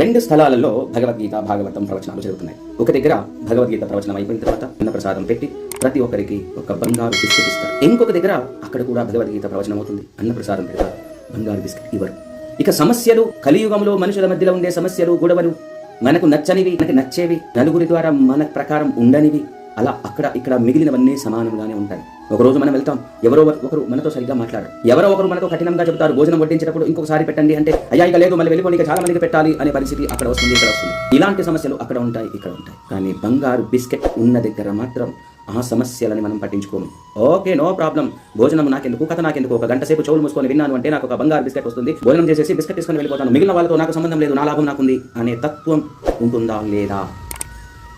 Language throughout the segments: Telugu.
రెండు స్థలాలలో భగవద్గీత భాగవతం ప్రవచనాలు జరుగుతున్నాయి. ఒక దగ్గర భగవద్గీత ప్రవచనం అయిపోయిన తర్వాత అన్నప్రసాదం పెట్టి ప్రతి ఒక్కరికి ఒక బంగారు బిస్కెట్ ఇస్తారు. ఇంకొక దగ్గర అక్కడ కూడా భగవద్గీత ప్రవచనం అవుతుంది, అన్నప్రసాదం పెడతారు, బంగారు బిస్కెట్ ఇవ్వరు. ఇక సమస్యలు, కలియుగంలో మనుషుల మధ్యలో ఉండే సమస్యలు, గొడవలు, మనకు నచ్చనివి, మనకి నచ్చేవి, నలుగురి ద్వారా మన ప్రకారం ఉండనివి, అలా అక్కడ ఇక్కడ మిగిలినవన్నీ సమానంగానే ఉంటాయి. ఒకరోజు మనం వెళ్తాం, ఎవరో ఒకరు మనతో సరిగ్గా మాట్లాడరు, ఎవరో ఒకరు మనతో కఠినంగా చెబుతారు. భోజనం వడ్డించేటప్పుడు ఇంకొకసారి పెట్టండి అంటే అయ్యా ఇక లేదు, మళ్ళీ వెళ్ళిపోయి చాలా మందికి పెట్టాలి అనే పరిస్థితి అక్కడ వస్తుంది, ఇక్కడ వస్తుంది. ఇలాంటి సమస్యలు అక్కడ ఉంటాయి, ఇక్కడ ఉంటాయి. కానీ బంగారు బిస్కెట్ ఉన్న దగ్గర మాత్రం ఆ సమస్యలని మనం పట్టించుకోము. ఓకే, నో ప్రాబ్లం, భోజనం నాకెందుకు, కథ నాకెందుకు, ఒక గంట సేపు చెవులు మూసుకొని విన్నాను అంటే నాకు ఒక బంగారు బిస్కెట్ వస్తుంది, భోజనం చేసేసి బిస్కెట్ తీసుకొని వెళ్ళిపోతాను, మిగిలిన వాళ్ళతో నాకు సంబంధం లేదు, నా లాభం నాకుంది అనే తత్వం ఉంటుందా లేదా?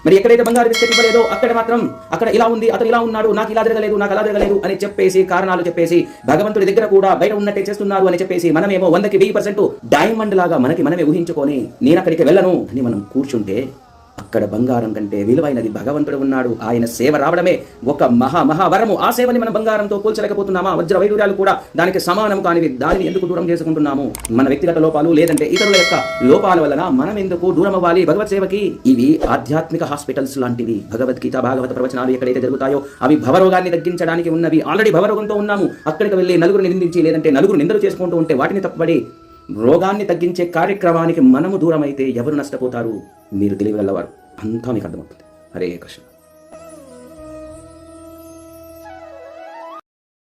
మరి ఎక్కడైతే బంగారు బిస్కెట్ ఇవ్వలేదో అక్కడ మాత్రం అక్కడ ఇలా ఉంది, అతను ఇలా ఉన్నాడు, నాకు ఇలా జరగలేదు, నాకు అలా జరగలేదు అని చెప్పేసి కారణాలు చెప్పేసి భగవంతుడి దగ్గర కూడా బయట ఉన్నట్టే చేస్తున్నారు అని చెప్పేసి మనమేమో 100కి 1000% డైమండ్ లాగా మనకి మనమే ఊహించుకొని నేను అక్కడికి వెళ్ళను అని మనం కూర్చుంటే అక్కడ బంగారం కంటే విలువైనది భగవంతుడు ఉన్నాడు. ఆయన సేవ రావడమే ఒక మహావరము. ఆ సేవని మనం బంగారంతో పోల్చలేకపోతున్నామా? వజ్ర వైడూర్యాలు కూడా దానికి సమానం కానివి. దానిని ఎందుకు దూరం చేసుకుంటున్నాము? మన వ్యక్తిగత లోపాలు లేదంటే ఇతరుల యొక్క లోపాల వలన మనం ఎందుకు దూరం అవ్వాలి భగవత్ సేవకి? ఇవి ఆధ్యాత్మిక హాస్పిటల్స్ లాంటివి. భగవద్గీత భాగవత ప్రవచనాలు ఎక్కడైతే జరుగుతాయో అవి భవరోగాన్ని తగ్గించడానికి ఉన్నవి. ఆల్రెడీ భవరోగంతో ఉన్నాము, అక్కడికి వెళ్ళి నలుగురు నిందించి లేదంటే నలుగురు నిందలు చేసుకుంటూ ఉంటే వాటిని తప్పబడి రోగాన్ని తగ్గించే కార్యక్రమానికి మనము దూరం అయితే ఎవరు నష్టపోతారు? మీరు తెలియగలవారు, అంతా మీకు అర్థమవుతుంది. హరే కృష్ణ.